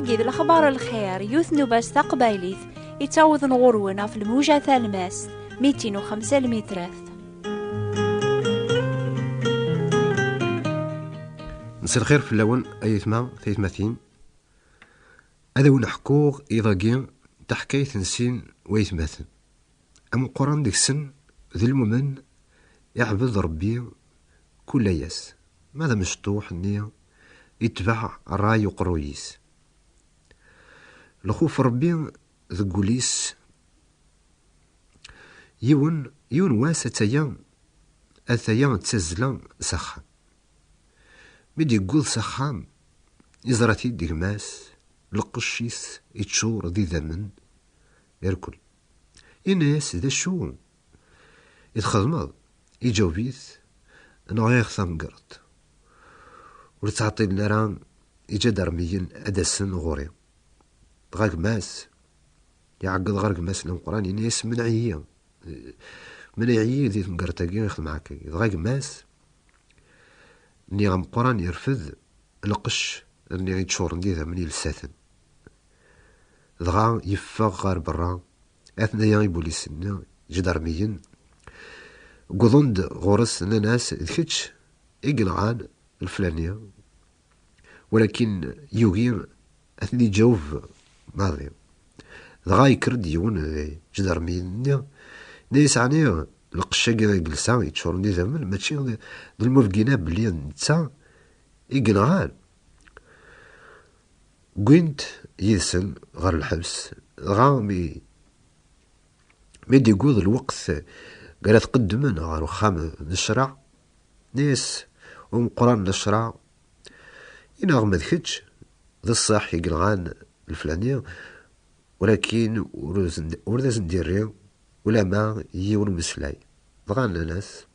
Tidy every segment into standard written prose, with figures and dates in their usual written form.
واقيد الأخبار الخير يوثنو باش تقبايليث يتعوض نغرونا في الموجة ثالماس 205 المتراث. مساء الخير في اللون أيثما ثيثماثين. هذا هو نحكوغ إضاقين تحكاية نسين ويثماثن. أم القرآن ديك السن ذي المؤمن يعبد ربي كل ياس، ماذا مشطوح النية يتبع الراي وقرويس. الخوف ربي ذقوليس يون واس أثيان تسزلا سخام. مدي يقول سخام يزراتي ديك ماس لقشيس يتشور ذي ذمن يركل يناس ذا شو يتخدمض يجاوبيث انا غير ثنقرت ولتعطي لنا يجا درميين ادسن غوري غاك ماس يعقد غرق ماس القران يناس من عيي ذي تنقرتاكي يخدم معاك غاك ماس ني غام قران يرفض القش اني يتشور نديها من يلساثن دغا يفاق غار برا اثنايا يبوليسنا جدرميين قضند غورس ناس ذكتش يقنعان الفلانية، ولكن يوغي اثني جاوب ماضي دغا يكرد يون جدرميين ناس عني القشة جلسا يتشور نديها من ماشي المفقينا بلي نتا يقنعان قوينت يدسن غير الحبس غا ميدي يقول الوقت قال تقدمنا غير وخام نشرع ناس ومقران نشرع يناغ ما ذكتش ذا الصح يقلغان الفلانية، ولكن ورد ندير ولا ما يون مسلاي بغان الناس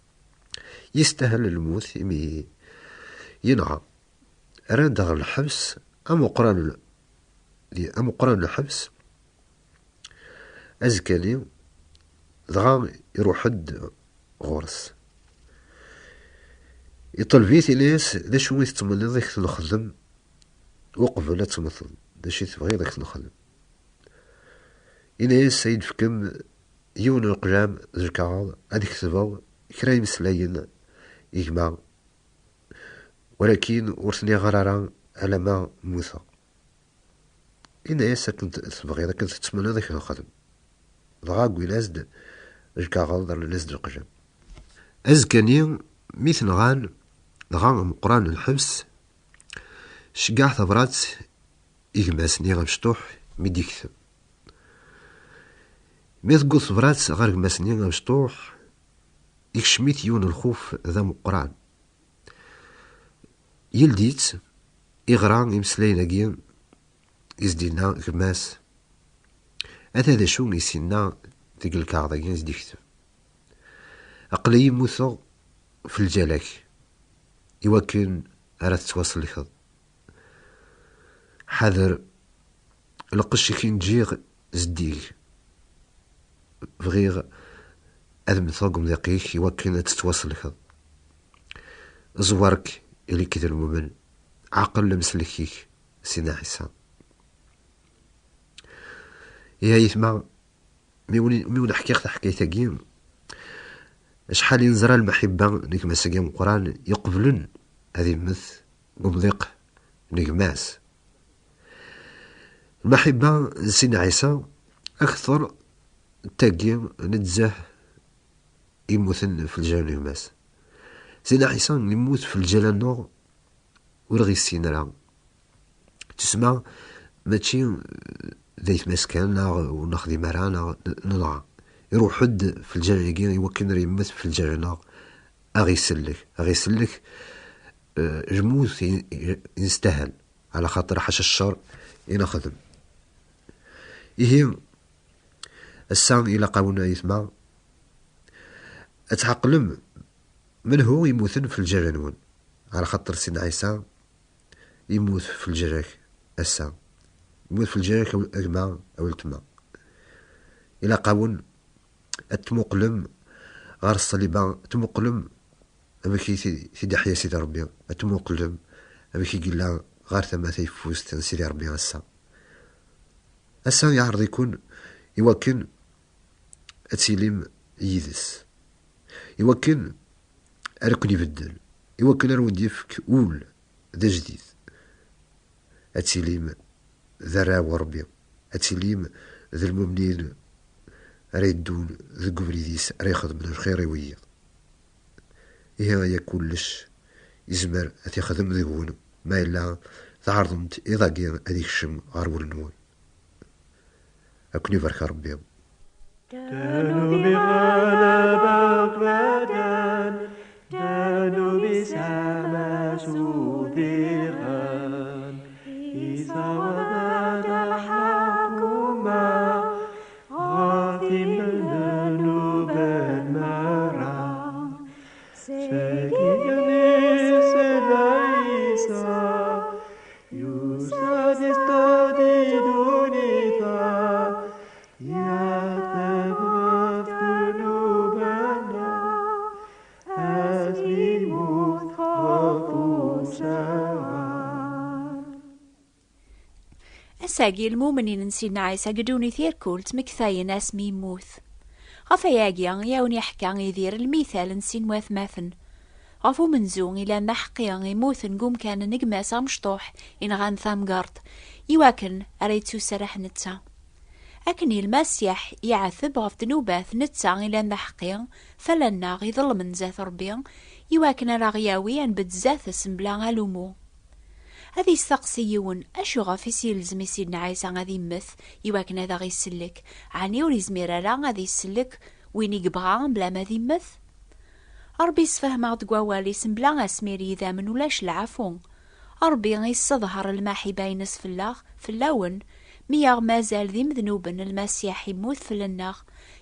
يستاهل الموت ينعى راد غير الحبس أم قران الحبس أزكالي دغا يروح حد غورس يطلبيث ناس ذا شو يتمنى ذاك نخدم وقبل تمثل ذا شي تبغي ذاك نخدم إناس سيد فكم يون القلام زركاغ هذيك تبغى كرا يمسلاين يجمع، ولكن ورثني غرارا على ما موثى إناس كنت تبغي ذاك تتمنى ذاك نخدم دغا كويلازد ركاغ دار لازد القجام أزكاني مثل غان دغا مقران الحبس شقاع ثبرات يغماسني غمشطوح ميدي كثب ميث قو ثبرات غير غماسني غمشطوح يكشميت يون الخوف ذا مقران يلديت إغران يمسلاينا قيم يزدينا غماس هذا شو يسينا تيق الكاغدا كينز ديكتب أقلي يموثو في الجلاك يوكن أراد تواصل لخض حذر القش كين جيغ زديق بغيغ أذم ثوق مذاقيك يوكن تتواصل لخض زوارك إلي كذا المؤمن عقل لمسلكيك سينا حسان يا يثما ميون حكيت حكاية كيم شحال ينزرى المحبة نيك مساقيم القرآن يقبلن هذه مث ومضيق نيك ماس المحبة سيدنا عيسى أكثر تاقيم نتزاه يموثن في الجنة ماس سيدنا عيسى يموت في الجنة ورغي السينرا تسمع ماشي ذيت مسكنا وناخذ مرانا نضع يروح حد في الجنة يوكن ريمت في الجنة أغي يسلك جموث يستاهل على خاطر حش الشر ينخدم إيه السان إلى قاونا يسمع أتعقلم من هو يموثن في الجنة على خاطر سيدنا عيسى يموت في الجراك السان يموت في الجراك أو الأجمع أو التما إلى قاون التمقلم غار الصليبان تمقلم أماكي سيدي حيا سيدي ربي التمقلم أماكي قيلا غار ثما تيفوز تنسيدي ربي غسا أسا يعرض يكون يوكن أتسيليم يدس، يوكن أركن يبدل، يوكن أرود يفك أول ذا جديد، أتسيليم ذا وربي، أتسيليم ذا المؤمنين ريدون ذا قبريديس ريخذ من الخير ويا إيه يا كلش يزمر أتيخدم ذيقون ما إلا تعرضمت إذا قيم أديك الشم غارول النول أكون يبارك ربي. دانو بغلبك بدن دانو بسما سوديغان إذا وضعت الحكومة غاثي من ذنوب المرا سكيني سلايسا يوساد استدي دونيتا أساقي المؤمنين نسينا عيسى قدوني ثير كولت مكثاي ناس ميموث غفا ياقيا ياوني حكا يدير المثال نسين واثماثن غفو منزون إلى نحقيا يموث نقوم كان نقماسا مشطوح إن غان ثامقارد يواكن أريتسو سرح نتسا أكني المسيح يعثب غف دنوباث نتسا إلى نحقيا فلنا غيظل من زاث ربيا يواكن راغياوي أن بتزاث سنبلا ألومو هذه السقسيون أشو غافي سيلزمي سيدنا عيسى غادي مث يواكن هذا غي يسلك عني وريزمير لا غادي يسلك وين يقبغا بلا ما ذي مث ربي سفهما تقوالي سنبلا اسميري ذا من ولاش العفو ربي غيصظهر الماحي باين سفلاغ في اللون مياغ مازال ذي مذنوبن المسيح يموت في الناغ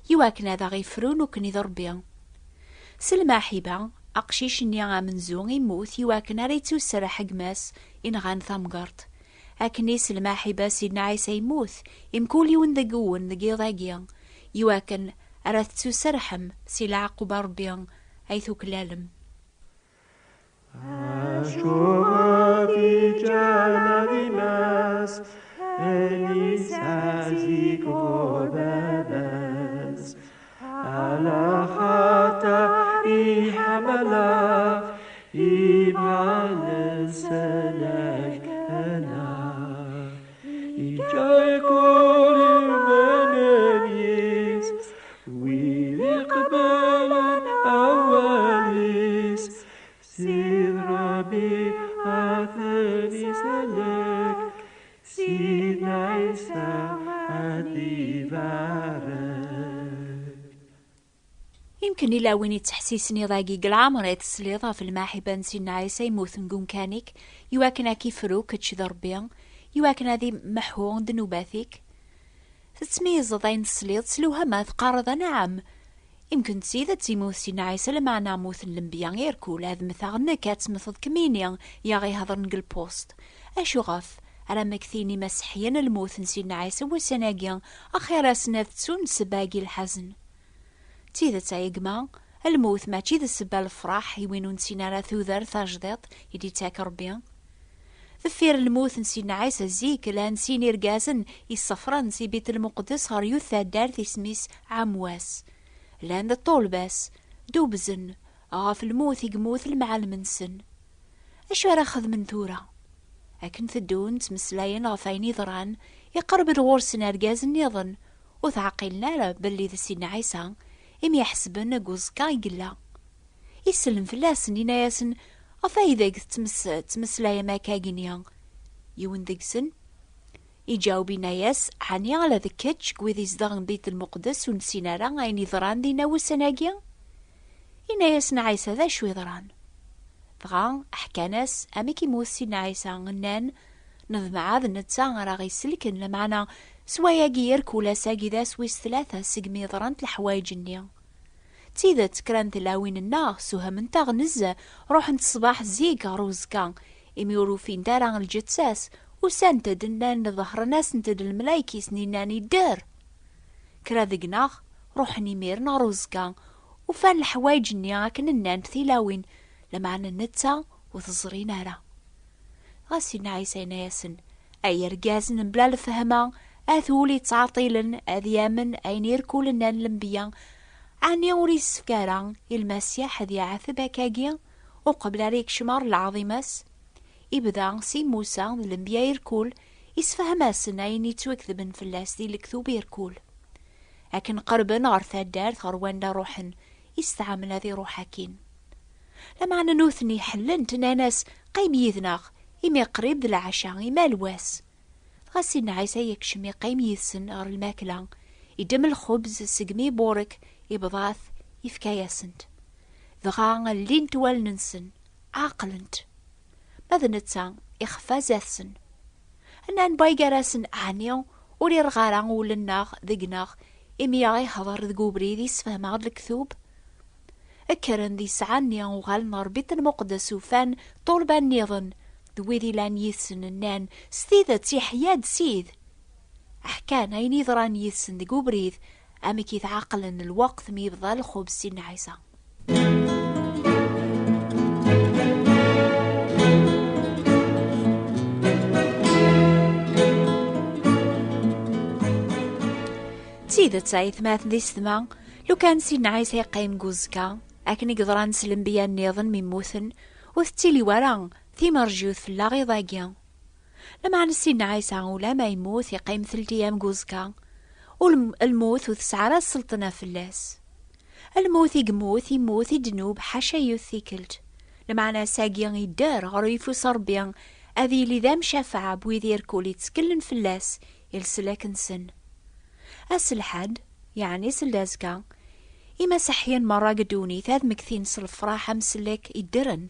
يواكن هذا غيفرون وكني ضربيا سلماحي با أقشيش نيا منزون يموت يواكن ريتو سرح قماس إن غان ثامقارد أكني سلماحي با سيدنا عيسى يموت يمكولي وندقون ذقي ضاقيا يواكن أرثتو سرحم سيلا عقب ربيا أيثو كلالم أشوها في جلد ناس إليسازي كوبابس على خطري حملا يبعل سلاك أنا يجاي كل المناليس ويقبل أوليس سيد ربي أثني سلك سيد عيسى أدي بارك. يمكن إلا وين يتحسيسني ضاقي العمر يتسليضا في الماحبة نسينا عيسى يموت نقوم كانك يواكنا كيفرو كتش ضربيا يواكنا ذي محو ذنوباثيك تسميز ضاين تسليض سلوها ما تقارض نعم يمكن تسيدة تيموت سينا عيسى لما ناموث اللمبيا يركول هذا مثاغنا كاتمثض كمينيا يا غي هضر نقل بوست أشو غف على مكثيني مسحيا الموت نسينا عيسى وسناقيا أخيرا سناثتون سباقي الحزن تيذا تايقما الموت ما تيذا سبا الفرح يوينو نسينا لا ثوذر ثاجديط يدي تاك ربيا ذفير الموت نسينا عيسى زيك لا نسيني رقازن يصفران سي بيت المقدس غار يوثا دار سميس عمواس لان الطول باس دوبزن غاف الموت يقموث المعلم نسن اشو راخذ من ثورة اكن ثدون تمسلاين غفايني ضران يقرب الغورسن رقازن يظن وثعقلنا لا باللي ذا سيدنا عيسى إم يحسبن قوز كاي قلا يسلم فلاسن يناياسن أفايدك تمسلايا ما كاقينيا يون ذكسن يجاوبي ناياس عني على ذكتش قوذي زدغن بيت المقدس ونسينا ران عيني ضران دينا وسناقيا يناياس نعيسى ذا شوي ضران ضغان أحكى ناس أميكي موسي نعيسى غنان نظم عاذ نتسا راغي سلكن لمعنا سوايا جيرك ولا ساقي ذا سويس ثلاثة سقمي ضرنت الحوايج النيا تيذا تكران تلاوين الناغ سوها من تاغ نزة روح انت صباح زيقا روزكا اميورو فين داران الجتساس وسانتا دنان ظهر ناس انتد الملايكي سنيناني الدار كرا ذقناغ روح نيميرنا روزكا وفان الحوايج النيا كننان تلاوين لمعنا النتا وتزرينا را غاسينا عيسينا ياسن أي رقازن بلا الفهمة أثولي تعطيلن أذيامن أين يركولن الانبياء عني وريس فكارا المسيح ذي عثب هكاكيا وقبل ريك شمار العظيمس إبدا سي موسى الانبياء يركول يسفهماسن أين يتوكذبن في اللاس دي الكذوب يركول لكن قربن غرثا الدار ثروان روحن يستعمل هذه روحاكين لما أنا نوثني حلنت ناس قيم يذنغ إمي قريب ذي العشاء إما الواس غاسين عايزة يكشمي قيم يثسن غير الماكلة يدم الخبز سقمي بورك يبضاث يفكاياسنت ذغا اللين توال ننسن عاقلنت ماذا نتسا يخفى زاثسن أنا نبايقا راسن عنيو وري رغارا ولناغ ذقناغ إمي غي حضر ذقو بريدي يسفهم غد الكثوب أكرن ذي سعني وغال نربط المقدس وفان طولبان نيضن ذويذي لان يثسن النان ستيذة تيحياد سيذ أحكان أين يضران يثسن ذقو بريد أمي كيث عقلن الوقت ميبضى الخبز سين عيسى تيذة تايث ماث ذي السما لو كان سين عيسى يقيم جوزكا أكن يقدران سلم بيا النيضن ميموثن وثتيلي وران ثي مرجوث في اللاغي ضاقيا لما عن السين عيسى ولا ما يموت يقيم 3 أيام جوزكا والموت وثسعر السلطنة في اللاس الموت يموت يدنوب حاشا يوثيكلت لما عنا ساقيا يدار غريفو صربيا أذي لذام شافع بويذي يركولي تسكلن في اللاس يلسلاك نسن أسلحاد يعني سلازكا إما سحيا مرة قدوني ثاذ مكثين صلفراحة مسلك يدرن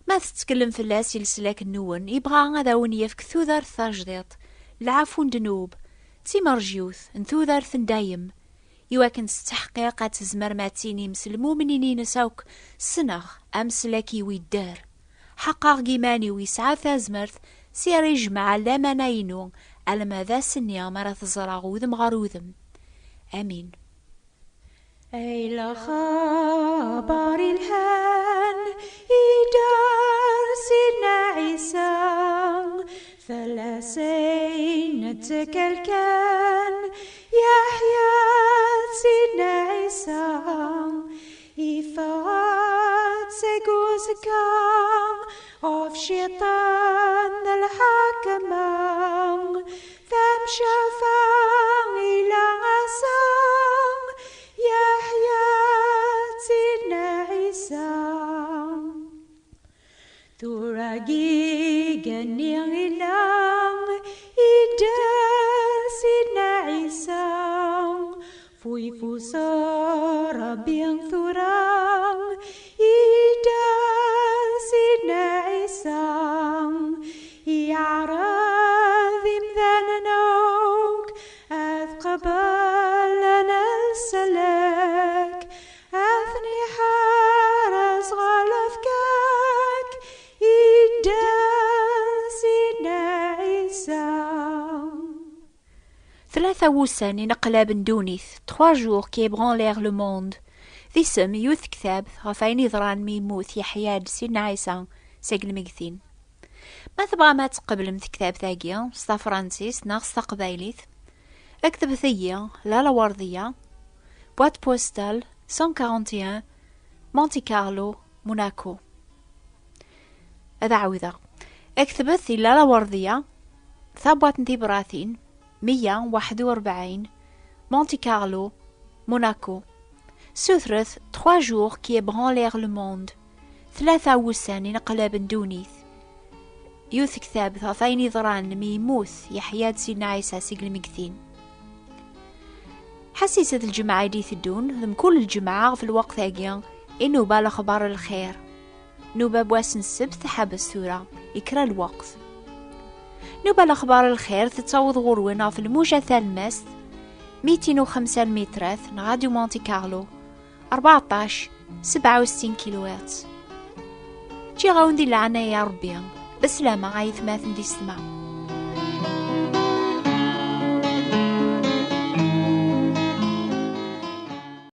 ما تتكلم في اللاس يلسلاك النون يبغى غاذاون يفك ثوذار ثاجديط العفون دنوب تي مرجيوث انثوذار ثندايم يواكن تستحقيقات زمر ماتيني مسلمو منيني نساوك سنغ أمسلاكي ويدار حقاق جيماني ويسعى ثازمرث سير يجمع لما ناينو على ماذا سنيا مرث زراغوذم غاروذم آمين. أي لخبر الهان إدار سيدنا عيسى ثلاثين تكالكان يحيى سيدنا عيسى إفات سيقوزكا of شيطان الحكمان ثم شفاء إلى عصام يحيى سيدنا عيسى تراجي جنيع الأم إدار سيدنا عيسى فوي فوسار بين ثرام إدار سيدنا عيسى يعرض مذننوك أثقبل لنا السلك أثني حارس غلفكك إدار سيدنا عيسى 3 وسان نقلاب ندونيث 3 jours qui ébranlèrent le monde ذي سم يوث كتاب غفاين يضران ميموت يحياد سيدنا عيسى سجل مقثين ما تبغى ما تقبل مث كتاب ثاقيا ستا فرانسيس ناغ ستا قبايليث اكتب ثيا لالا وردية بوات بوستال 141 مونتي كارلو موناكو هذا عوذا اكتب ثي لالا وردية ثابوات نتي براثين 141 مونتي كارلو موناكو سوثرث 3 jours qui ébranlèrent le monde 3 وسان نقلاب ندونيث يوث كتاب ثاثين يضران ميموث يحياد سيدنا عيسى سيقل مقثين حسيسة الجماعة ديث الدون ذم كل الجماعة في الوقت هاقيا إنو بالا خبار الخير نوبا بواسن السبت حابس ثورة يكرا الوقت نوبا الأخبار الخير تتصوض غرونا في الموجة ثالماس 205 مترات راديو مونتي كارلو 14 67 كيلوات جي غاوندي لعنا يا ربي بسلامة عايث ماثن دي السما.